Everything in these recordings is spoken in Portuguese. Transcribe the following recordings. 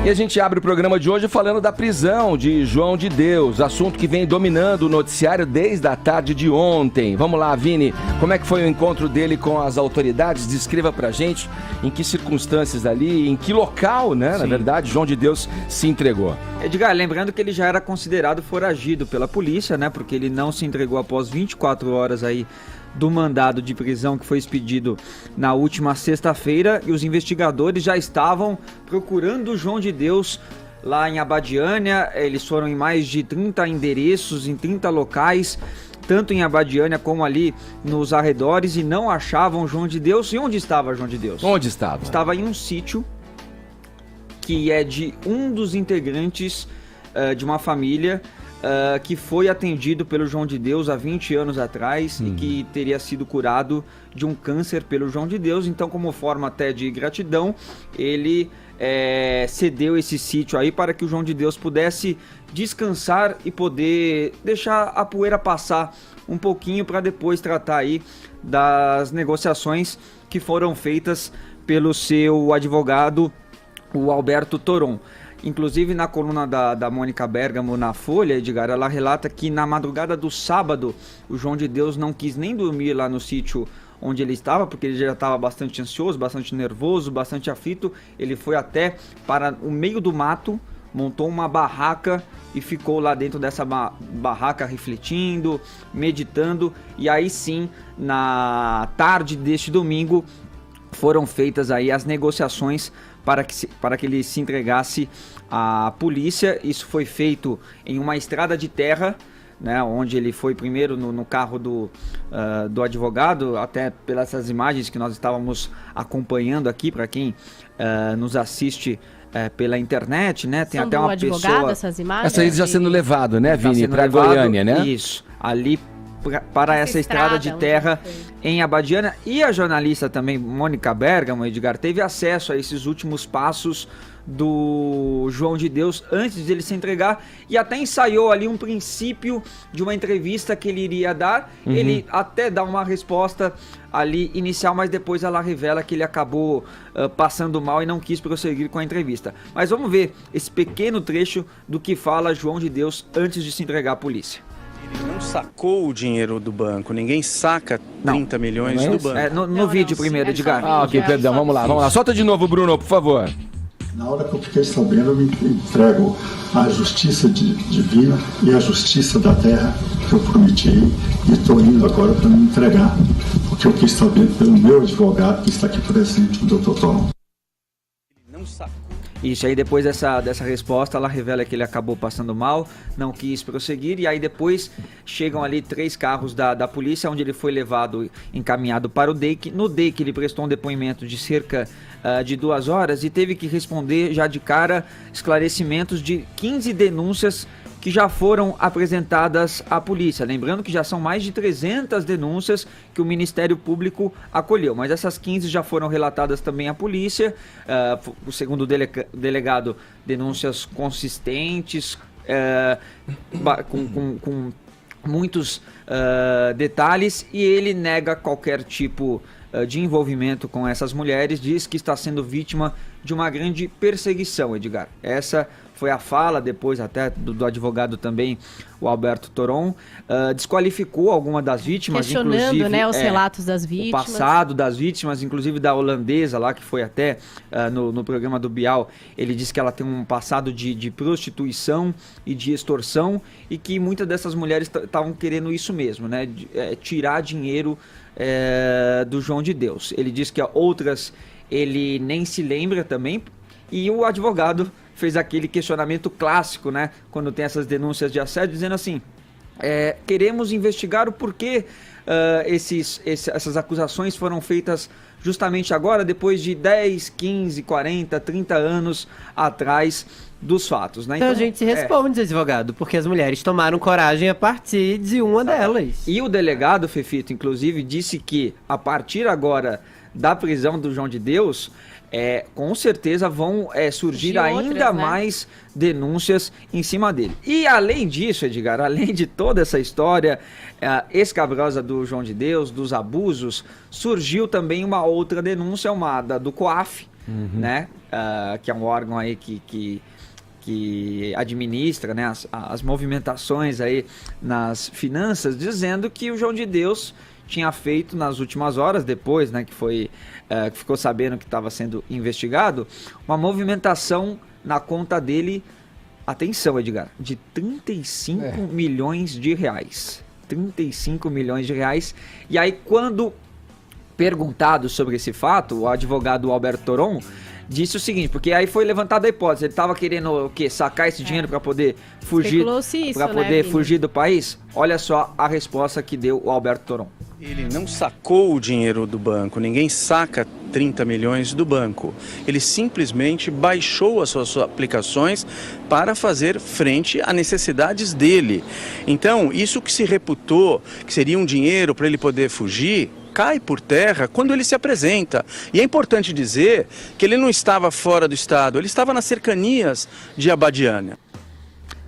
E a gente abre o programa de hoje falando da prisão de João de Deus, assunto que vem dominando o noticiário desde a tarde de ontem. Vamos lá, Vini, como é que foi o encontro dele com as autoridades? Descreva pra gente em que circunstâncias ali, em que local, né, na verdade, João de Deus se entregou. Edgar, lembrando que ele já era considerado foragido pela polícia, né, porque ele não se entregou após 24 horas aí do mandado de prisão que foi expedido na última sexta-feira, e os investigadores já estavam procurando o João de Deus lá em Abadiânia. Eles foram em mais de 30 endereços, em 30 locais, tanto em Abadiânia como ali nos arredores, e não achavam João de Deus. E onde estava João de Deus? Onde estava? Estava em um sítio que é de um dos integrantes de uma família que foi atendido pelo João de Deus há 20 anos atrás e que teria sido curado de um câncer pelo João de Deus. Então, como forma até de gratidão, ele cedeu esse sítio aí para que o João de Deus pudesse descansar e poder deixar a poeira passar um pouquinho para depois tratar aí das negociações que foram feitas pelo seu advogado, o Alberto Toron. Inclusive, na coluna da Mônica Bergamo na Folha, Edgar, ela relata que na madrugada do sábado o João de Deus não quis nem dormir lá no sítio onde ele estava, porque ele já estava bastante ansioso, bastante nervoso, bastante aflito. Ele foi até para o meio do mato, montou uma barraca e ficou lá dentro dessa barraca refletindo, meditando. E aí sim, na tarde deste domingo, foram feitas aí as negociações para que ele se entregasse à polícia. Isso foi feito em uma estrada de terra, né, onde ele foi primeiro no carro do advogado, até pelas imagens que nós estávamos acompanhando aqui, para quem nos assiste pela internet, né? Tem até uma pessoa... essas imagens? Essa aí já sendo levado, né, Vini, para Goiânia, né? Isso, ali para essa estrada de terra em Abadiânia. E a jornalista também, Mônica Bergamo, Edgar, teve acesso a esses últimos passos do João de Deus antes de ele se entregar, e até ensaiou ali um princípio de uma entrevista que ele iria dar. Ele até dá uma resposta ali inicial, mas depois ela revela que ele acabou passando mal e não quis prosseguir com a entrevista. Mas vamos ver esse pequeno trecho do que fala João de Deus antes de se entregar à polícia. Ele não sacou o dinheiro do banco, ninguém saca 30 milhões do banco. No vídeo primeiro, Edgar. Ok, perdão, vamos lá. Solta de novo, Bruno, por favor. Na hora que eu fiquei sabendo, eu me entrego à justiça divina e à justiça da terra que eu prometi, e estou indo agora para me entregar, porque eu quis saber pelo meu advogado que está aqui presente, o Dr. Tom. Ele não sacou. Isso, aí depois dessa resposta, ela revela que ele acabou passando mal, não quis prosseguir, e aí depois chegam ali 3 carros da polícia, onde ele foi levado, encaminhado para o DEIC. No DEIC ele prestou um depoimento de cerca de 2 horas e teve que responder já de cara esclarecimentos de 15 denúncias que já foram apresentadas à polícia. Lembrando que já são mais de 300 denúncias que o Ministério Público acolheu, mas essas 15 já foram relatadas também à polícia. Segundo o delegado, denúncias consistentes, com muitos detalhes, e ele nega qualquer tipo de envolvimento com essas mulheres, diz que está sendo vítima de uma grande perseguição, Edgar. Essa foi a fala depois até do advogado também, o Alberto Toron. Desqualificou alguma das vítimas, questionando, inclusive, né, os relatos das vítimas, o passado das vítimas, inclusive da holandesa lá, que foi até no programa do Bial. Ele disse que ela tem um passado de prostituição e de extorsão, e que muitas dessas mulheres estavam querendo isso mesmo, né, tirar dinheiro do João de Deus. Ele disse que outras ele nem se lembra também, e o advogado fez aquele questionamento clássico, né, quando tem essas denúncias de assédio, dizendo assim: queremos investigar o porquê essas acusações foram feitas justamente agora, depois de 10, 15, 40, 30 anos atrás dos fatos, né? Então a gente se responde, advogado, porque as mulheres tomaram coragem a partir de uma delas. E o delegado, Fefito, inclusive, disse que a partir agora da prisão do João de Deus, com certeza vão surgir ainda mais denúncias em cima dele. E além disso, Edgar, além de toda essa história escabrosa do João de Deus, dos abusos, surgiu também uma outra denúncia, do COAF, né? Que é um órgão aí que administra, né, as movimentações aí nas finanças, dizendo que o João de Deus tinha feito nas últimas horas, depois, né, que ficou sabendo que estava sendo investigado, uma movimentação na conta dele, atenção, Edgar, de 35 milhões de reais. 35 milhões de reais. E aí, quando perguntado sobre esse fato, o advogado Alberto Toron disse o seguinte, porque aí foi levantada a hipótese, ele estava querendo o quê? Sacar esse dinheiro para poder fugir, fugir do país? Olha só a resposta que deu o Alberto Toron. Ele não sacou o dinheiro do banco, ninguém saca 30 milhões do banco. Ele simplesmente baixou as suas aplicações para fazer frente a necessidades dele. Então, isso que se reputou que seria um dinheiro para ele poder fugir, cai por terra quando ele se apresenta. E é importante dizer que ele não estava fora do estado, ele estava nas cercanias de Abadiânia.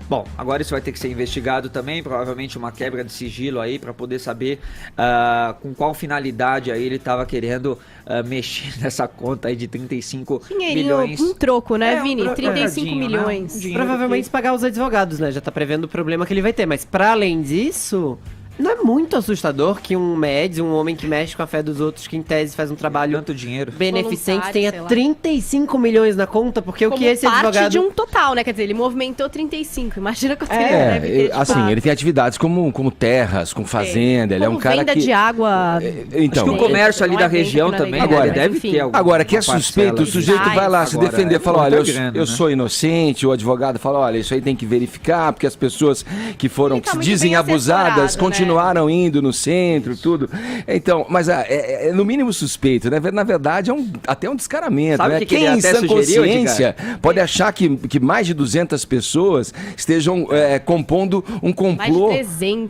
Bom, agora isso vai ter que ser investigado também, provavelmente uma quebra de sigilo aí para poder saber com qual finalidade aí ele estava querendo mexer nessa conta aí de 35 milhões. Um troco, né, Vini? 35 milhões. Né? Provavelmente pagar os advogados, né? Já tá prevendo o problema que ele vai ter, mas para além disso... Não é muito assustador que um médium, um homem que mexe com a fé dos outros, que em tese faz um trabalho tanto dinheiro beneficente, tenha 35 milhões na conta, porque como o que esse advogado... parte de um total, né? Quer dizer, ele movimentou 35, imagina quanto ele deve ter. Assim, ele tem atividades como terras, com fazenda, ele é um cara venda de água... Então, acho que o comércio ali da região também, agora, ele deve ter alguma agora, que é suspeito, o sujeito vai lá se defender, fala, olha, eu sou inocente, o advogado fala, olha, isso aí tem que verificar, porque as pessoas que foram, que se dizem abusadas, continuaram indo no centro, tudo. Então, mas é no mínimo suspeito, né? Na verdade, é até um descaramento. Sabe né? que Quem ele em sã consciência pode achar que mais de 200 pessoas estejam compondo um complô.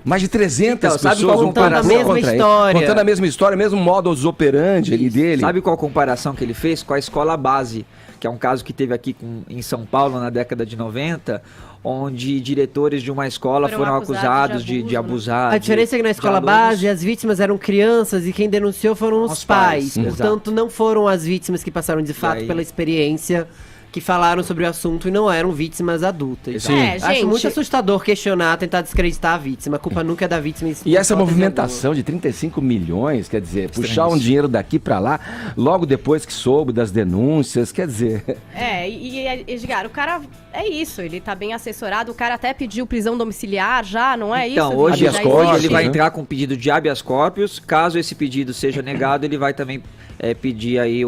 Mais de 300 então, pessoas contando a mesma história. Contando a mesma história, mesmo modus operandi ali dele. Sabe qual a comparação que ele fez? Com a escola base, que é um caso que teve aqui em São Paulo na década de 90, onde diretores de uma escola foram acusados de abusar. A diferença é que na escola base as vítimas eram crianças e quem denunciou foram os pais. Portanto, não foram as vítimas que passaram de fato pela experiência, que falaram sobre o assunto e não eram vítimas adultas. Acho muito assustador questionar, tentar desacreditar a vítima. A culpa nunca é da vítima. E essa movimentação de 35 milhões, quer dizer, puxar um dinheiro daqui pra lá, logo depois que soube das denúncias, quer dizer... Edgar, o cara é isso, ele tá bem assessorado, o cara até pediu prisão domiciliar já, não é isso? Então, hoje ele vai entrar com um pedido de habeas corpus, caso esse pedido seja negado, ele vai também pedir aí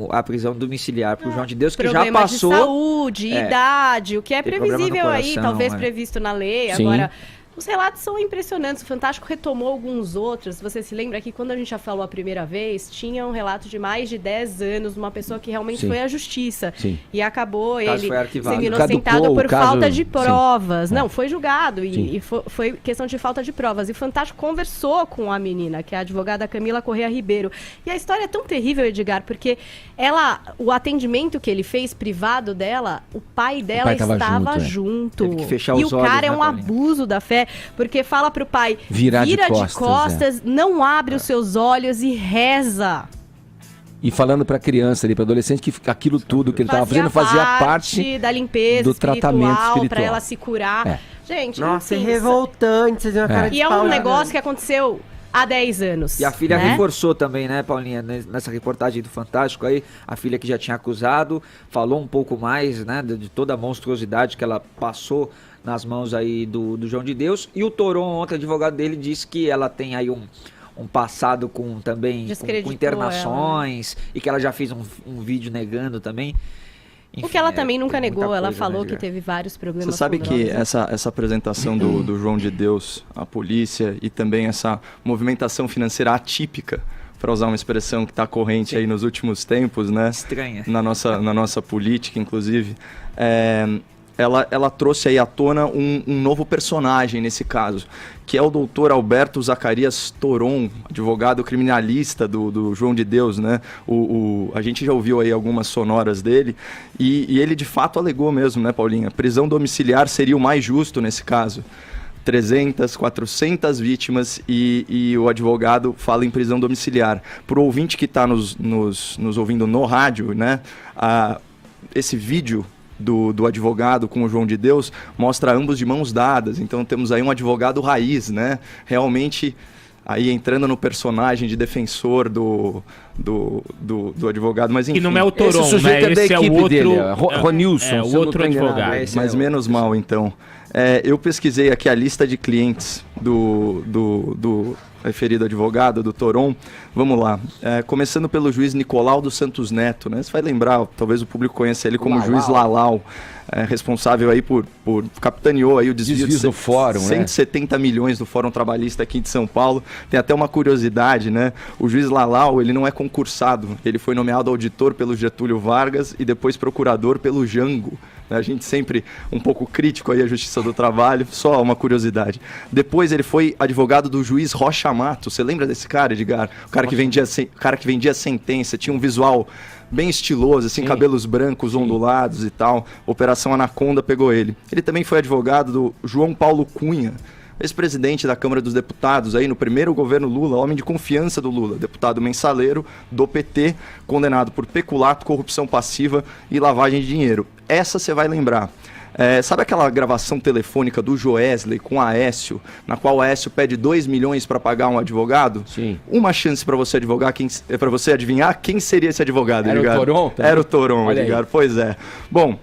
a prisão domiciliar pro João de Deus, que já passou... de saúde, idade, o que é previsível aí, talvez previsto na lei. Sim. Agora, os relatos são impressionantes. O Fantástico retomou alguns outros. Você se lembra que quando a gente já falou a primeira vez, tinha um relato de mais de 10 anos, uma pessoa que realmente foi à justiça. Sim. E acabou ele sendo inocentado por falta de provas. Sim. Não, foi julgado e foi questão de falta de provas. E o Fantástico conversou com a menina, que é a advogada Camila Corrêa Ribeiro. E a história é tão terrível, Edgar, porque o atendimento que ele fez privado dela, o pai dela estava junto. Teve que fechar os olhos, o cara é um abuso da fé, porque fala pro pai, vira de costas, não abre os seus olhos e reza. E falando pra criança ali, pra adolescente, que aquilo tudo que ele tava fazendo fazia parte da limpeza do tratamento espiritual. Pra ela se curar. Gente, nossa, é revoltante. Vocês uma cara de e é um negócio que aconteceu há 10 anos. E a filha reforçou também, né, Paulinha, nessa reportagem do Fantástico aí, a filha que já tinha acusado, falou um pouco mais, né, de toda a monstruosidade que ela passou nas mãos aí do João de Deus. E o Toron, outro advogado dele, disse que ela tem aí um passado com internações, e que ela já fez um vídeo negando também. Enfim, o que ela também nunca negou, ela falou que teve vários problemas. Você sabe que essa apresentação do João de Deus à polícia e também essa movimentação financeira atípica, para usar uma expressão que está corrente aí nos últimos tempos, né? Estranha. Na nossa política, inclusive, ela trouxe aí à tona um novo personagem nesse caso, que é o doutor Alberto Zacarias Toron, advogado criminalista do João de Deus, né? A gente já ouviu aí algumas sonoras dele, e ele de fato alegou mesmo, né, Paulinha? Prisão domiciliar seria o mais justo nesse caso, 300, 400 vítimas e o advogado fala em prisão domiciliar. Para o ouvinte que está nos ouvindo no rádio, né, esse vídeo do advogado com o João de Deus mostra ambos de mãos dadas. Então temos aí um advogado raiz, né, realmente aí entrando no personagem de defensor do advogado, mas enfim. E não é o Toron, esse sujeito, né? Esse é o outro, dele, Ronilson. o outro advogado. Mas menos mal, então. Eu pesquisei aqui a lista de clientes do referido advogado, do Toron. Vamos lá. Começando pelo juiz Nicolau dos Santos Neto, né? Você vai lembrar, talvez o público conheça ele como juiz Lalau, responsável aí por capitaneou aí o desvio do fórum, 170 milhões do Fórum Trabalhista aqui de São Paulo. Tem até uma curiosidade, né? O juiz Lalau, ele não é concursado. Ele foi nomeado auditor pelo Getúlio Vargas e depois procurador pelo Jango. A gente sempre um pouco crítico aí à Justiça do Trabalho, só uma curiosidade. Depois ele foi advogado do juiz Rocha Mato. Você lembra desse cara, Edgar? O cara que vendia sentença, tinha um visual bem estiloso, assim, cabelos brancos, ondulados e tal. Operação Anaconda pegou ele. Ele também foi advogado do João Paulo Cunha, ex-presidente da Câmara dos Deputados, aí no primeiro governo Lula, homem de confiança do Lula, deputado mensaleiro do PT, condenado por peculato, corrupção passiva e lavagem de dinheiro. Essa você vai lembrar. Sabe aquela gravação telefônica do Joesley com Aécio, na qual Aécio pede 2 milhões para pagar um advogado? Sim. Uma chance para você para você adivinhar quem seria esse advogado, Edgar? Era o Toron? Era o Toron, Edgar. Pois é. Bom,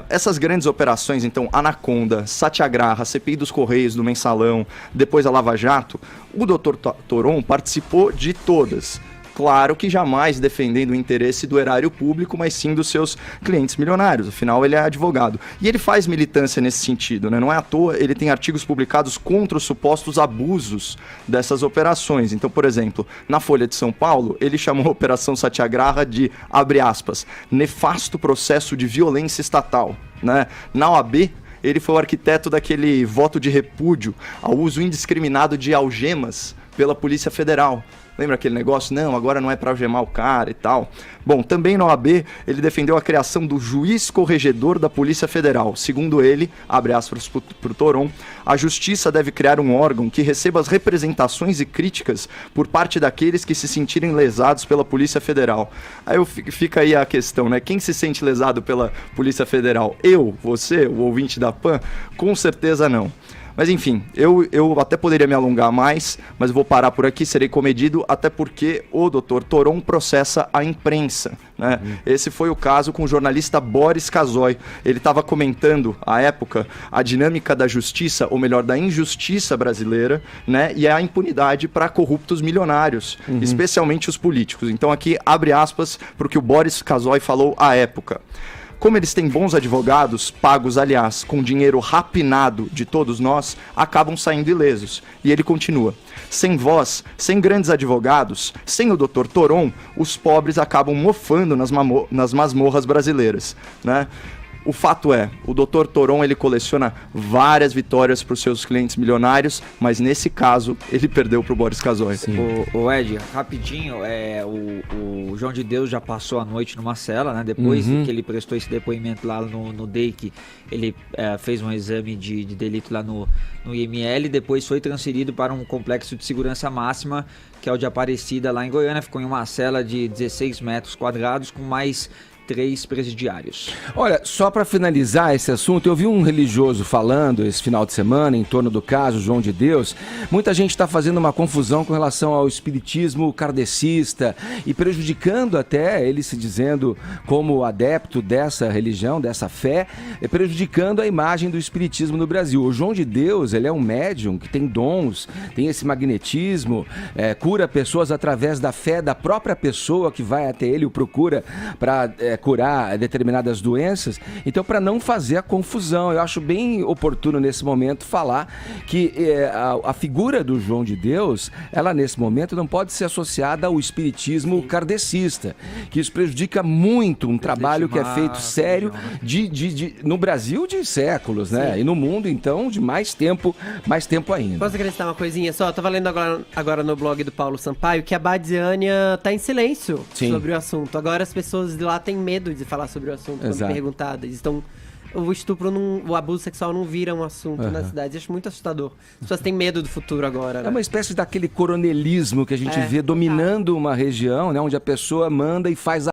essas grandes operações, então, Anaconda, Satyagraha, CPI dos Correios, do Mensalão, depois a Lava Jato, o Dr. Toron participou de todas. Claro que jamais defendendo o interesse do erário público, mas sim dos seus clientes milionários. Afinal, ele é advogado. E ele faz militância nesse sentido, né? Não é à toa, ele tem artigos publicados contra os supostos abusos dessas operações. Então, por exemplo, na Folha de São Paulo, ele chamou a Operação Satyagraha de, abre aspas, nefasto processo de violência estatal, né? Na OAB, ele foi o arquiteto daquele voto de repúdio ao uso indiscriminado de algemas pela Polícia Federal. Lembra aquele negócio? Não, agora não é para algemar o cara e tal. Bom, também na OAB, ele defendeu a criação do juiz corregedor da Polícia Federal. Segundo ele, abre aspas para o Toron, a justiça deve criar um órgão que receba as representações e críticas por parte daqueles que se sentirem lesados pela Polícia Federal. Aí fica aí a questão, né? Quem se sente lesado pela Polícia Federal? Eu? Você? O ouvinte da PAN? Com certeza não. Mas enfim, eu até poderia me alongar mais, mas vou parar por aqui, serei comedido, até porque o Dr. Toron processa a imprensa, né? Esse foi o caso com o jornalista Boris Casoy. Ele estava comentando, à época, a dinâmica da justiça, ou melhor, da injustiça brasileira, né? E a impunidade para corruptos milionários, especialmente os políticos. Então aqui, abre aspas, para o que o Boris Casoy falou à época. Como eles têm bons advogados, pagos, aliás, com dinheiro rapinado de todos nós, acabam saindo ilesos. E ele continua. Sem voz, sem grandes advogados, sem o Dr. Toron, os pobres acabam mofando nas masmorras brasileiras, né? O fato é, o Dr. Toron, ele coleciona várias vitórias para os seus clientes milionários, mas nesse caso, ele perdeu para o Boris Casoy. O Ed, rapidinho, o João de Deus já passou a noite numa cela, né? Depois que ele prestou esse depoimento lá no DEIC, ele fez um exame de delito lá no IML, depois foi transferido para um complexo de segurança máxima, que é o de Aparecida, lá em Goiânia. Ficou em uma cela de 16 metros quadrados com mais 3 presidiários. Olha, só para finalizar esse assunto, eu vi um religioso falando esse final de semana em torno do caso João de Deus. Muita gente está fazendo uma confusão com relação ao espiritismo kardecista e prejudicando até, ele se dizendo como adepto dessa religião, dessa fé, prejudicando a imagem do espiritismo no Brasil. O João de Deus, ele é um médium que tem dons, tem esse magnetismo, cura pessoas através da fé da própria pessoa que vai até ele, o procura para curar determinadas doenças. Então, para não fazer a confusão, eu acho bem oportuno nesse momento falar que a figura do João de Deus, ela nesse momento não pode ser associada ao espiritismo kardecista, que isso prejudica muito um trabalho que é feito sério no Brasil de séculos, né? E no mundo, então, de mais tempo ainda. Posso acrescentar uma coisinha só? Eu tava lendo agora no blog do Paulo Sampaio que a Badiânia tá em silêncio sobre o assunto. Agora as pessoas de lá têm medo de falar sobre o assunto quando perguntadas. Estão o estupro, o abuso sexual não vira um assunto na cidade. Acho muito assustador. As pessoas têm medo do futuro agora, né? É uma espécie daquele coronelismo que a gente vê dominando uma região, né? Onde a pessoa manda e faz a